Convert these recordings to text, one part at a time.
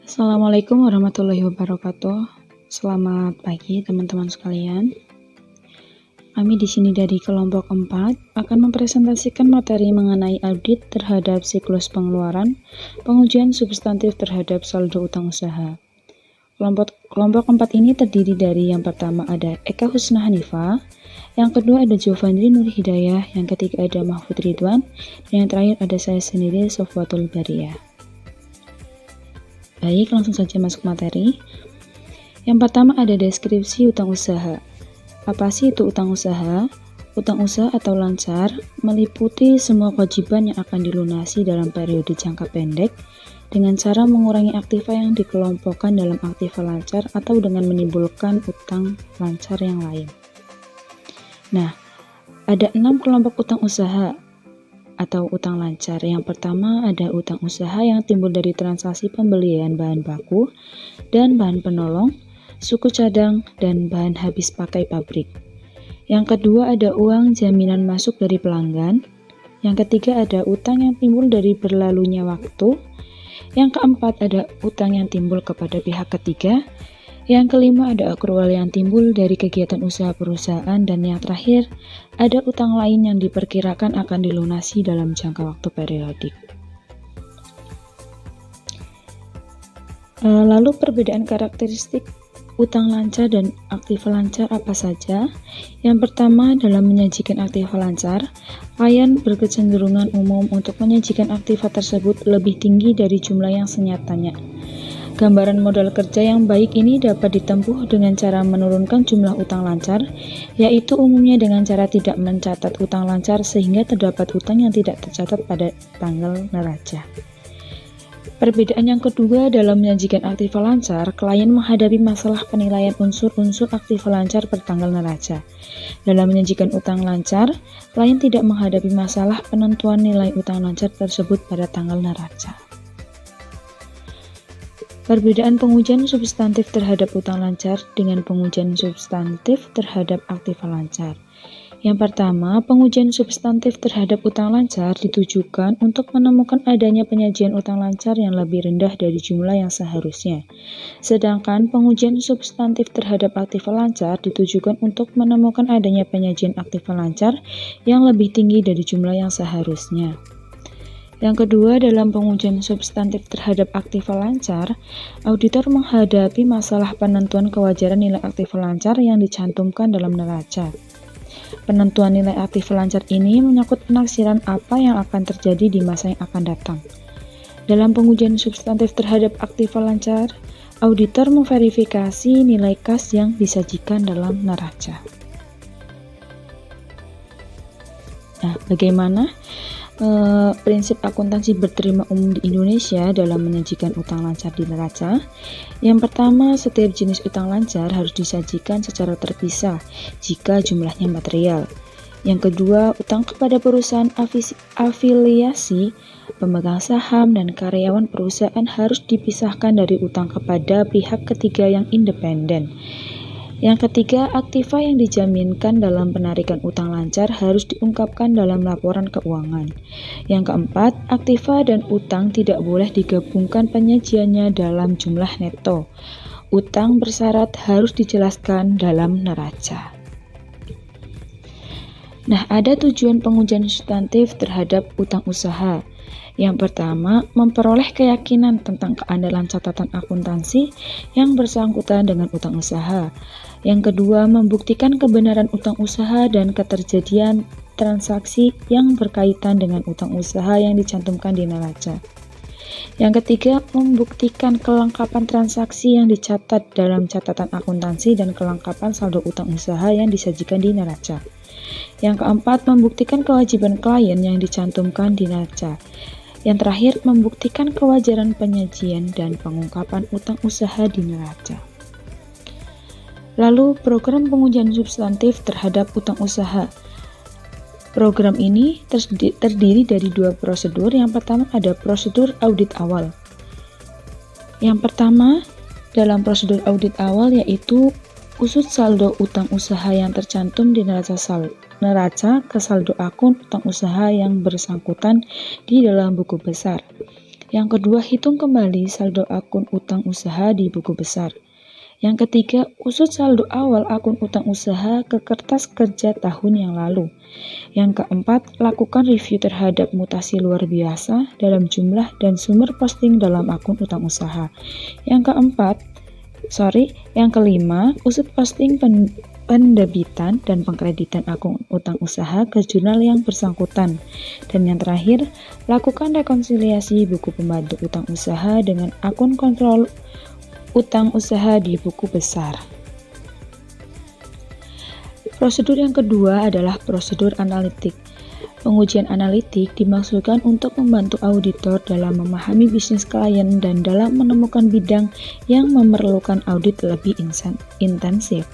Assalamualaikum warahmatullahi wabarakatuh. Selamat pagi teman-teman sekalian. Kami di sini dari kelompok 4 akan mempresentasikan materi mengenai audit terhadap siklus pengeluaran, pengujian substantif terhadap saldo utang usaha. Kelompok 4 ini terdiri dari yang pertama ada Eka Husna Hanifah, yang kedua ada Jovandri Nur Hidayah, yang ketiga ada Mahfud Ridwan, dan yang terakhir ada saya sendiri Sofwatul Bariyah. Baik, langsung saja masuk materi. Yang pertama ada deskripsi utang usaha. Apa sih itu utang usaha? Utang usaha atau lancar meliputi semua kewajiban yang akan dilunasi dalam periode jangka pendek dengan cara mengurangi aktiva yang dikelompokkan dalam aktiva lancar atau dengan menimbulkan utang lancar yang lain. Nah, ada 6 kelompok utang usaha atau utang lancar. Yang pertama ada utang usaha yang timbul dari transaksi pembelian bahan baku dan bahan penolong, suku cadang, dan bahan habis pakai pabrik. Yang kedua ada uang jaminan masuk dari pelanggan. Yang ketiga ada utang yang timbul dari berlalunya waktu. Yang keempat ada utang yang timbul kepada pihak ketiga. Yang kelima ada akrual yang timbul dari kegiatan usaha perusahaan, dan yang terakhir ada utang lain yang diperkirakan akan dilunasi dalam jangka waktu periodik. Lalu perbedaan karakteristik utang lancar dan aktiva lancar apa saja? Yang pertama dalam menyajikan aktiva lancar, klien berkecenderungan umum untuk menyajikan aktiva tersebut lebih tinggi dari jumlah yang senyatanya. Gambaran modal kerja yang baik ini dapat ditempuh dengan cara menurunkan jumlah utang lancar, yaitu umumnya dengan cara tidak mencatat utang lancar sehingga terdapat utang yang tidak tercatat pada tanggal neraca. Perbedaan yang kedua dalam menyajikan aktiva lancar, klien menghadapi masalah penilaian unsur-unsur aktiva lancar per tanggal neraca. Dalam menyajikan utang lancar, klien tidak menghadapi masalah penentuan nilai utang lancar tersebut pada tanggal neraca. Perbedaan pengujian substantif terhadap utang lancar dengan pengujian substantif terhadap aktiva lancar. Yang pertama, pengujian substantif terhadap utang lancar ditujukan untuk menemukan adanya penyajian utang lancar yang lebih rendah dari jumlah yang seharusnya. Sedangkan pengujian substantif terhadap aktiva lancar ditujukan untuk menemukan adanya penyajian aktiva lancar yang lebih tinggi dari jumlah yang seharusnya. Yang kedua, dalam pengujian substantif terhadap aktiva lancar, auditor menghadapi masalah penentuan kewajaran nilai aktiva lancar yang dicantumkan dalam neraca. Penentuan nilai aktiva lancar ini menyangkut penaksiran apa yang akan terjadi di masa yang akan datang. Dalam pengujian substantif terhadap aktiva lancar, auditor memverifikasi nilai kas yang disajikan dalam neraca. Nah, bagaimana prinsip akuntansi berterima umum di Indonesia dalam menyajikan utang lancar di neraca? Yang pertama, setiap jenis utang lancar harus disajikan secara terpisah jika jumlahnya material. Yang kedua, utang kepada perusahaan afiliasi, pemegang saham, dan karyawan perusahaan harus dipisahkan dari utang kepada pihak ketiga yang independen. Yang ketiga, aktiva yang dijaminkan dalam penarikan utang lancar harus diungkapkan dalam laporan keuangan. Yang keempat, aktiva dan utang tidak boleh digabungkan penyajiannya dalam jumlah neto. Utang bersyarat harus dijelaskan dalam neraca. Nah, ada tujuan pengujian substantif terhadap utang usaha. Yang pertama, memperoleh keyakinan tentang keandalan catatan akuntansi yang bersangkutan dengan utang usaha. Yang kedua, membuktikan kebenaran utang usaha dan keterjadian transaksi yang berkaitan dengan utang usaha yang dicantumkan di neraca. Yang ketiga, membuktikan kelengkapan transaksi yang dicatat dalam catatan akuntansi dan kelengkapan saldo utang usaha yang disajikan di neraca. Yang keempat, membuktikan kewajiban klien yang dicantumkan di neraca. Yang terakhir, membuktikan kewajaran penyajian dan pengungkapan utang usaha di neraca. Lalu, program pengujian substantif terhadap utang usaha. Program ini terdiri dari 2 prosedur. Yang pertama ada prosedur audit awal. Yang pertama, dalam prosedur audit awal yaitu usut saldo utang usaha yang tercantum di neraca ke saldo akun utang usaha yang bersangkutan di dalam buku besar. Yang kedua, hitung kembali saldo akun utang usaha di buku besar. Yang ketiga, usut saldo awal akun utang usaha ke kertas kerja tahun yang lalu. Yang keempat, lakukan review terhadap mutasi luar biasa dalam jumlah dan sumber posting dalam akun utang usaha. Yang kelima, usut posting pendebitan dan pengkreditan akun utang usaha ke jurnal yang bersangkutan. Dan yang terakhir, lakukan rekonsiliasi buku pembantu utang usaha dengan akun kontrol utang usaha di buku besar. Prosedur yang kedua adalah prosedur analitik. Pengujian analitik dimaksudkan untuk membantu auditor dalam memahami bisnis klien dan dalam menemukan bidang yang memerlukan audit lebih intensif.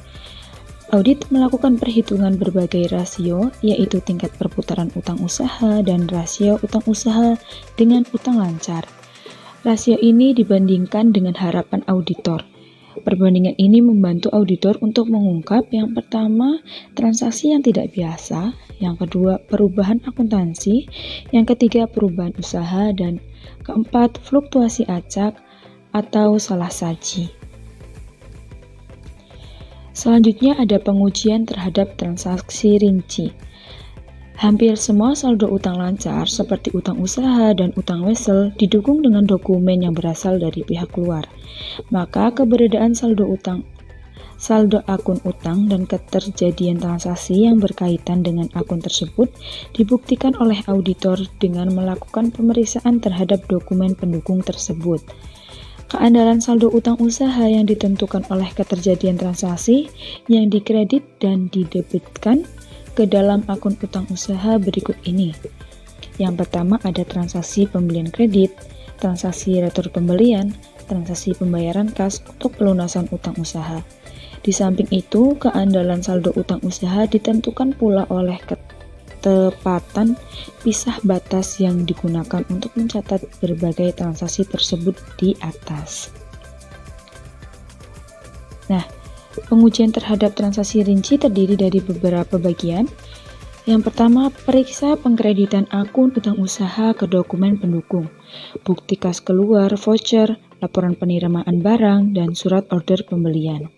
Audit melakukan perhitungan berbagai rasio, yaitu tingkat perputaran utang usaha dan rasio utang usaha dengan utang lancar. Rasio ini dibandingkan dengan harapan auditor. Perbandingan ini membantu auditor untuk mengungkap yang pertama, transaksi yang tidak biasa, yang kedua, perubahan akuntansi, yang ketiga, perubahan usaha, dan keempat, fluktuasi acak atau salah saji. Selanjutnya ada pengujian terhadap transaksi rinci. Hampir semua saldo utang lancar seperti utang usaha dan utang wesel didukung dengan dokumen yang berasal dari pihak luar. Maka keberadaan saldo akun utang dan keterjadian transaksi yang berkaitan dengan akun tersebut dibuktikan oleh auditor dengan melakukan pemeriksaan terhadap dokumen pendukung tersebut. Keandalan saldo utang usaha yang ditentukan oleh keterjadian transaksi yang dikredit dan didebitkan ke dalam akun utang usaha berikut ini. Yang pertama ada transaksi pembelian kredit, transaksi retur pembelian, transaksi pembayaran kas untuk pelunasan utang usaha. Di samping itu, keandalan saldo utang usaha ditentukan pula oleh ketepatan pisah batas yang digunakan untuk mencatat berbagai transaksi tersebut di atas. Nah, pengujian terhadap transaksi rinci terdiri dari beberapa bagian. Yang pertama, periksa pengkreditan akun utang usaha ke dokumen pendukung, bukti kas keluar, voucher, laporan penerimaan barang, dan surat order pembelian.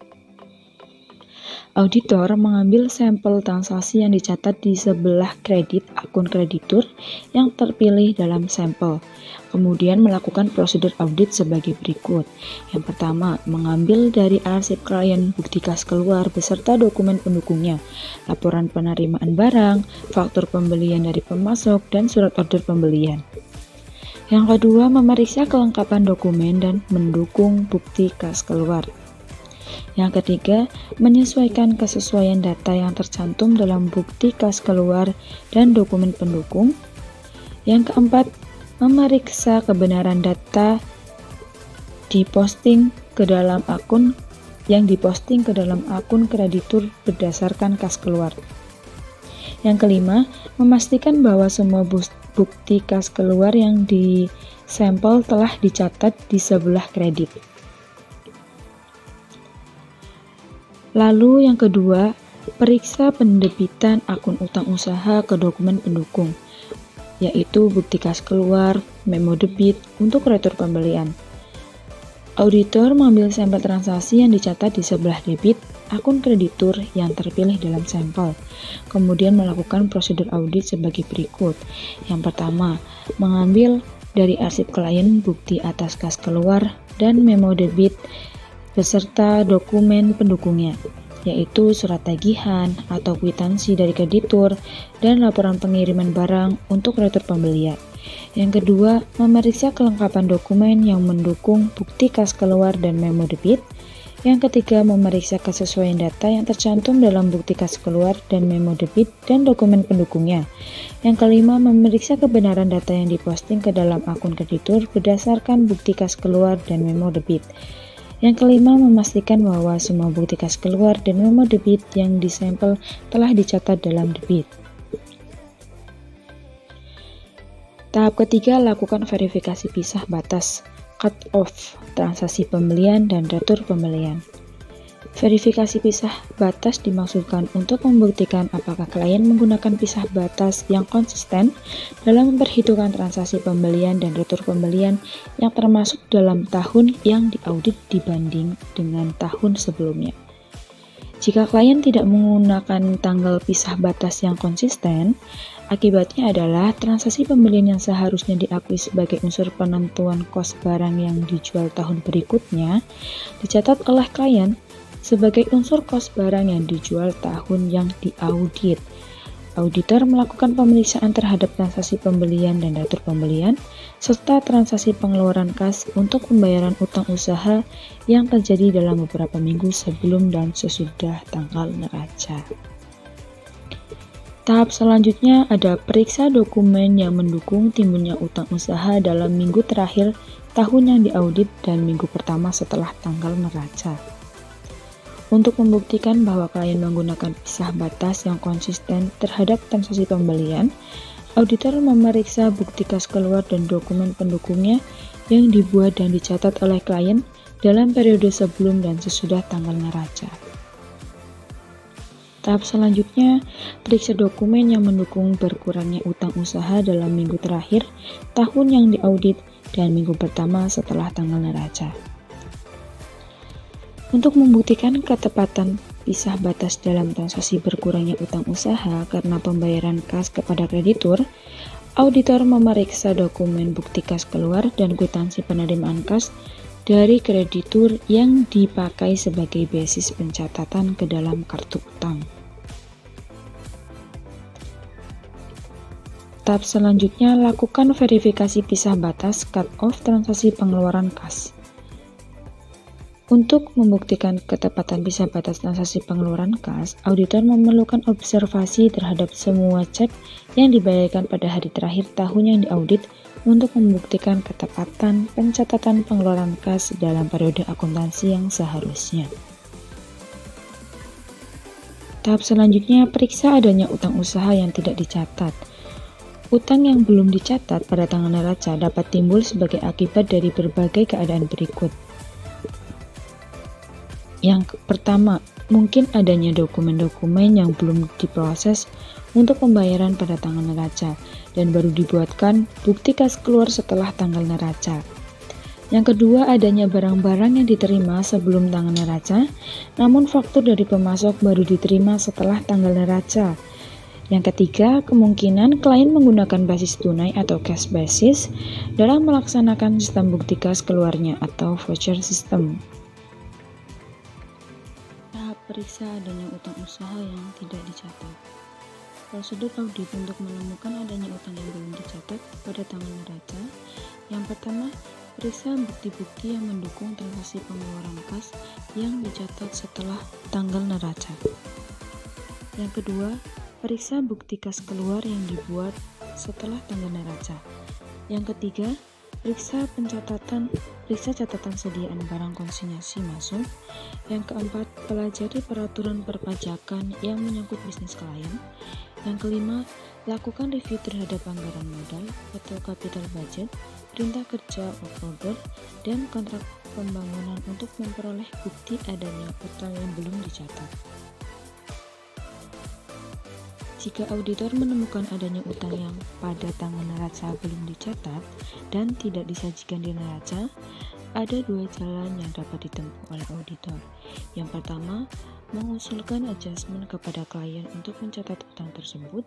Auditor mengambil sampel transaksi yang dicatat di sebelah kredit akun kreditur yang terpilih dalam sampel. Kemudian melakukan prosedur audit sebagai berikut. Yang pertama, mengambil dari arsip klien bukti kas keluar beserta dokumen pendukungnya, laporan penerimaan barang, faktur pembelian dari pemasok, dan surat order pembelian. Yang kedua, memeriksa kelengkapan dokumen dan mendukung bukti kas keluar. Yang ketiga, menyesuaikan kesesuaian data yang tercantum dalam bukti kas keluar dan dokumen pendukung. Yang keempat, memeriksa kebenaran data diposting ke dalam akun kreditur berdasarkan kas keluar. Yang kelima, memastikan bahwa semua bukti kas keluar yang disampel telah dicatat di sebelah kredit. Lalu yang kedua, periksa pendebitan akun utang usaha ke dokumen pendukung, yaitu bukti kas keluar, memo debit untuk retur pembelian. Auditor mengambil sampel transaksi yang dicatat di sebelah debit akun kreditur yang terpilih dalam sampel, kemudian melakukan prosedur audit sebagai berikut. Yang pertama, mengambil dari arsip klien bukti atas kas keluar dan memo debit beserta dokumen pendukungnya, yaitu surat tagihan atau kwitansi dari kreditur dan laporan pengiriman barang untuk retur pembelian. Yang kedua, memeriksa kelengkapan dokumen yang mendukung bukti kas keluar dan memo debit. Yang ketiga, memeriksa kesesuaian data yang tercantum dalam bukti kas keluar dan memo debit dan dokumen pendukungnya. Yang kelima, memeriksa kebenaran data yang diposting ke dalam akun kreditur berdasarkan bukti kas keluar dan memo debit. Yang kelima, memastikan bahwa semua bukti kas keluar dan memo debit yang disampel telah dicatat dalam debit. Tahap ketiga, lakukan verifikasi pisah batas cut-off transaksi pembelian dan retur pembelian. Verifikasi pisah batas dimaksudkan untuk membuktikan apakah klien menggunakan pisah batas yang konsisten dalam memperhitungkan transaksi pembelian dan retur pembelian yang termasuk dalam tahun yang diaudit dibanding dengan tahun sebelumnya. Jika klien tidak menggunakan tanggal pisah batas yang konsisten, akibatnya adalah transaksi pembelian yang seharusnya diakui sebagai unsur penentuan kos barang yang dijual tahun berikutnya dicatat oleh klien sebagai unsur kos barang yang dijual tahun yang diaudit. Auditor melakukan pemeriksaan terhadap transaksi pembelian dan retur pembelian, serta transaksi pengeluaran kas untuk pembayaran utang usaha yang terjadi dalam beberapa minggu sebelum dan sesudah tanggal neraca. Tahap selanjutnya ada periksa dokumen yang mendukung timbulnya utang usaha dalam minggu terakhir tahun yang diaudit dan minggu pertama setelah tanggal neraca. Untuk membuktikan bahwa klien menggunakan pisah batas yang konsisten terhadap transaksi pembelian, auditor memeriksa bukti kas keluar dan dokumen pendukungnya yang dibuat dan dicatat oleh klien dalam periode sebelum dan sesudah tanggal neraca. Tahap selanjutnya, periksa dokumen yang mendukung berkurangnya utang usaha dalam minggu terakhir tahun yang diaudit dan minggu pertama setelah tanggal neraca. Untuk membuktikan ketepatan pisah batas dalam transaksi berkurangnya utang usaha karena pembayaran kas kepada kreditur, auditor memeriksa dokumen bukti kas keluar dan kwitansi penerimaan kas dari kreditur yang dipakai sebagai basis pencatatan ke dalam kartu utang. Tahap selanjutnya, lakukan verifikasi pisah batas cut-off transaksi pengeluaran kas. Untuk membuktikan ketepatan pisah batas transaksi pengeluaran kas, auditor memerlukan observasi terhadap semua cek yang dibayarkan pada hari terakhir tahun yang diaudit untuk membuktikan ketepatan pencatatan pengeluaran kas dalam periode akuntansi yang seharusnya. Tahap selanjutnya, periksa adanya utang usaha yang tidak dicatat. Utang yang belum dicatat pada tanggal neraca dapat timbul sebagai akibat dari berbagai keadaan berikut. Yang pertama, mungkin adanya dokumen-dokumen yang belum diproses untuk pembayaran pada tanggal neraca dan baru dibuatkan bukti kas keluar setelah tanggal neraca. Yang kedua, adanya barang-barang yang diterima sebelum tanggal neraca, namun faktur dari pemasok baru diterima setelah tanggal neraca. Yang ketiga, kemungkinan klien menggunakan basis tunai atau cash basis dalam melaksanakan sistem bukti kas keluarnya atau voucher system. Periksa adanya utang usaha yang tidak dicatat. Prosedur audit untuk menemukan adanya utang yang belum dicatat pada tanggal neraca. Yang pertama, periksa bukti-bukti yang mendukung transaksi pengeluaran kas yang dicatat setelah tanggal neraca. Yang kedua, periksa bukti kas keluar yang dibuat setelah tanggal neraca. Yang ketiga, periksa catatan sediaan barang konsinyasi masuk. Yang keempat, pelajari peraturan perpajakan yang menyangkut bisnis klien. Yang kelima, lakukan review terhadap anggaran modal atau capital budget, perintah kerja work order, dan kontrak pembangunan untuk memperoleh bukti adanya utang yang belum dicatat. Jika auditor menemukan adanya utang yang pada tanggal neraca belum dicatat dan tidak disajikan di neraca, ada dua jalan yang dapat ditempuh oleh auditor. Yang pertama, mengusulkan adjustment kepada klien untuk mencatat utang tersebut.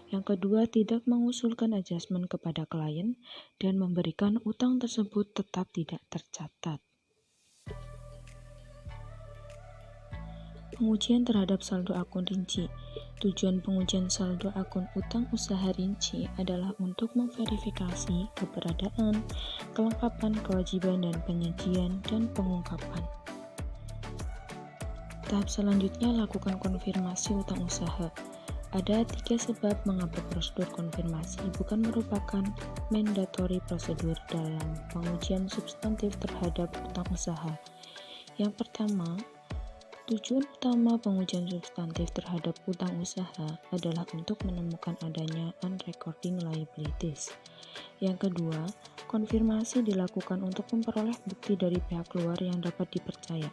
Yang kedua, tidak mengusulkan adjustment kepada klien dan memberikan utang tersebut tetap tidak tercatat. Pengujian terhadap saldo akun rinci. Tujuan pengujian saldo akun utang usaha rinci adalah untuk memverifikasi keberadaan, kelengkapan kewajiban dan penyajian dan pengungkapan. Tahap selanjutnya, lakukan konfirmasi utang usaha. Ada 3 sebab mengapa prosedur konfirmasi bukan merupakan mandatory prosedur dalam pengujian substantif terhadap utang usaha. Yang pertama, tujuan utama pengujian substantif terhadap utang usaha adalah untuk menemukan adanya unrecording liabilities. Yang kedua, konfirmasi dilakukan untuk memperoleh bukti dari pihak luar yang dapat dipercaya.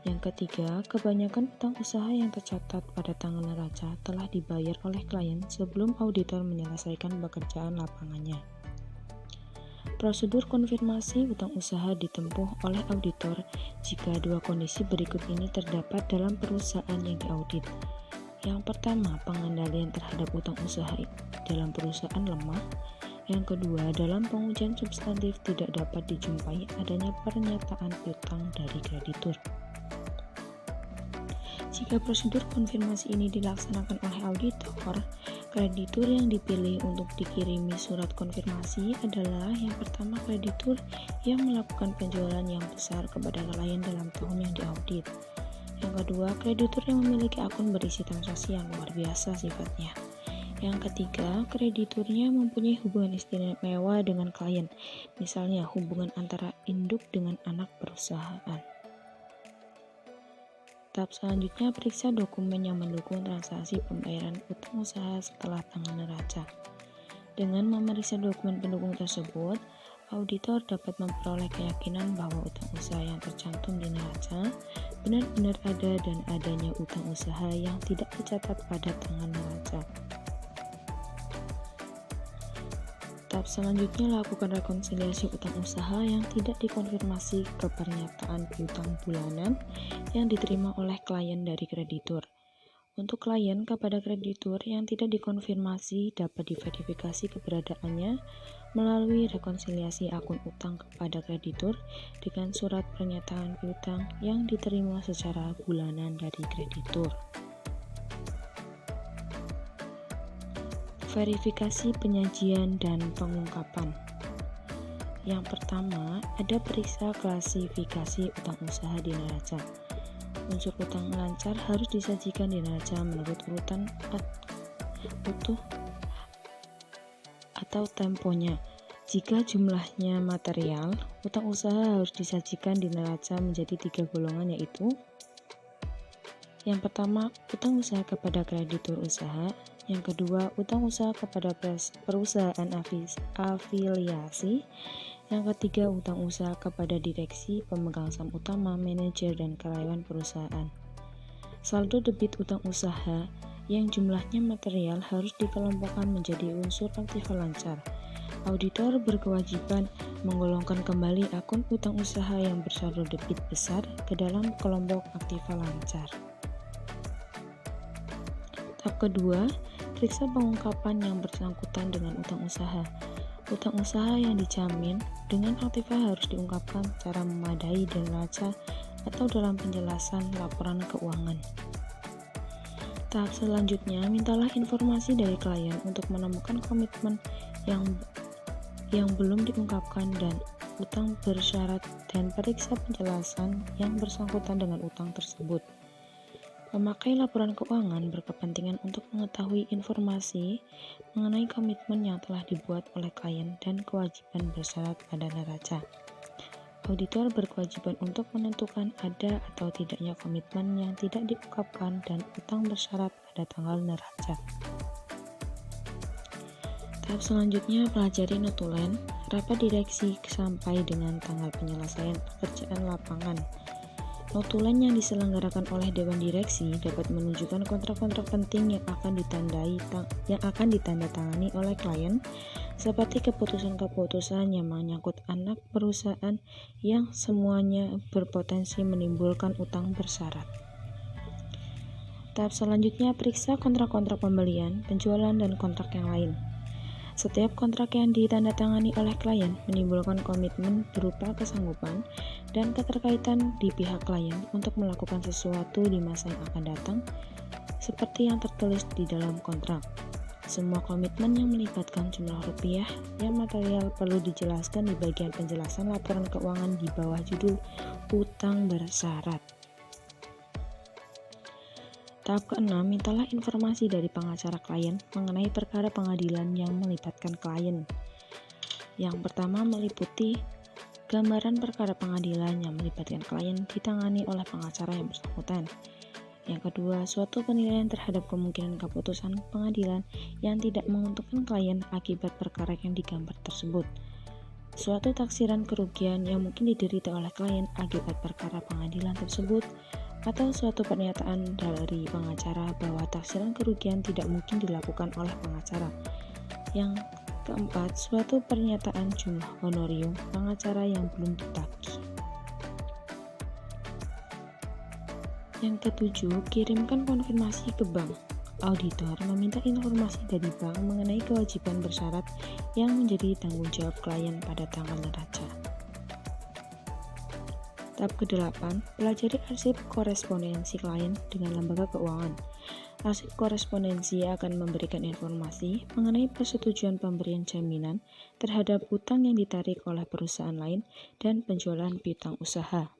Yang ketiga, kebanyakan utang usaha yang tercatat pada tanggal neraca telah dibayar oleh klien sebelum auditor menyelesaikan pekerjaan lapangannya. Prosedur konfirmasi utang usaha ditempuh oleh auditor jika dua kondisi berikut ini terdapat dalam perusahaan yang diaudit. Yang pertama, pengendalian terhadap utang usaha dalam perusahaan lemah. Yang kedua, dalam pengujian substantif tidak dapat dijumpai adanya pernyataan piutang dari kreditur. Jika prosedur konfirmasi ini dilaksanakan oleh auditor, kreditur yang dipilih untuk dikirimi surat konfirmasi adalah yang pertama, kreditur yang melakukan penjualan yang besar kepada klien dalam tahun yang diaudit. Yang kedua, kreditur yang memiliki akun berisi transaksi yang luar biasa sifatnya. Yang ketiga, krediturnya mempunyai hubungan istimewa dengan klien, misalnya hubungan antara induk dengan anak perusahaan. Tahap selanjutnya, periksa dokumen yang mendukung transaksi pembayaran utang usaha setelah tanggal neraca. Dengan memeriksa dokumen pendukung tersebut, auditor dapat memperoleh keyakinan bahwa utang usaha yang tercantum di neraca benar-benar ada dan adanya utang usaha yang tidak tercatat pada tanggal neraca. Tahap selanjutnya, lakukan rekonsiliasi utang usaha yang tidak dikonfirmasi ke pernyataan piutang bulanan yang diterima oleh klien dari kreditur. Untuk klien kepada kreditur yang tidak dikonfirmasi dapat diverifikasi keberadaannya melalui rekonsiliasi akun utang kepada kreditur dengan surat pernyataan piutang yang diterima secara bulanan dari kreditur. Verifikasi penyajian dan pengungkapan. Yang pertama, ada periksa klasifikasi utang usaha di neraca. Unsur utang lancar harus disajikan di neraca menurut urutan utuh atau temponya. Jika jumlahnya material, utang usaha harus disajikan di neraca menjadi 3 golongan, yaitu yang pertama, utang usaha kepada kreditur usaha. Yang kedua, utang usaha kepada perusahaan afiliasi. Yang ketiga, utang usaha kepada direksi, pemegang saham utama, manajer, dan karyawan perusahaan. Saldo debit utang usaha yang jumlahnya material harus dikelompokkan menjadi unsur aktiva lancar. Auditor berkewajiban menggolongkan kembali akun utang usaha yang bersaldo debit besar ke dalam kelompok aktiva lancar. Tahap kedua, periksa pengungkapan yang bersangkutan dengan utang usaha. Utang usaha yang dijamin dengan aktiva harus diungkapkan secara memadai dan neraca atau dalam penjelasan laporan keuangan. Tahap selanjutnya, mintalah informasi dari klien untuk menemukan komitmen yang belum diungkapkan dan utang bersyarat dan periksa penjelasan yang bersangkutan dengan utang tersebut. Memakai laporan keuangan berkepentingan untuk mengetahui informasi mengenai komitmen yang telah dibuat oleh klien dan kewajiban bersyarat pada neraca. Auditor berkewajiban untuk menentukan ada atau tidaknya komitmen yang tidak diungkapkan dan utang bersyarat pada tanggal neraca. Tahap selanjutnya, pelajari notulen rapat direksi sampai dengan tanggal penyelesaian pekerjaan lapangan. Notulen yang diselenggarakan oleh Dewan Direksi dapat menunjukkan kontrak-kontrak penting yang akan ditandatangani oleh klien, seperti keputusan-keputusan yang menyangkut anak perusahaan yang semuanya berpotensi menimbulkan utang bersyarat. Tahap selanjutnya, periksa kontrak-kontrak pembelian, penjualan, dan kontrak yang lain. Setiap kontrak yang ditandatangani oleh klien menimbulkan komitmen berupa kesanggupan dan keterkaitan di pihak klien untuk melakukan sesuatu di masa yang akan datang, seperti yang tertulis di dalam kontrak. Semua komitmen yang melibatkan jumlah rupiah yang material perlu dijelaskan di bagian penjelasan laporan keuangan di bawah judul utang bersyarat. Tahap ke-6, mintalah informasi dari pengacara klien mengenai perkara pengadilan yang melibatkan klien. Yang pertama, meliputi gambaran perkara pengadilan yang melibatkan klien ditangani oleh pengacara yang bersangkutan. Yang kedua, suatu penilaian terhadap kemungkinan keputusan pengadilan yang tidak menguntungkan klien akibat perkara yang digambar tersebut. Suatu taksiran kerugian yang mungkin diderita oleh klien akibat perkara pengadilan tersebut, atau suatu pernyataan dari pengacara bahwa taksiran kerugian tidak mungkin dilakukan oleh pengacara. Yang keempat, suatu pernyataan jumlah honorium pengacara yang belum ditagih. Yang ketujuh, kirimkan konfirmasi ke bank. Auditor meminta informasi dari bank mengenai kewajiban bersyarat yang menjadi tanggung jawab klien pada tanggal neraca. Tahap ke-8, pelajari arsip korespondensi klien dengan lembaga keuangan. Arsip korespondensi akan memberikan informasi mengenai persetujuan pemberian jaminan terhadap utang yang ditarik oleh perusahaan lain dan penjualan piutang usaha.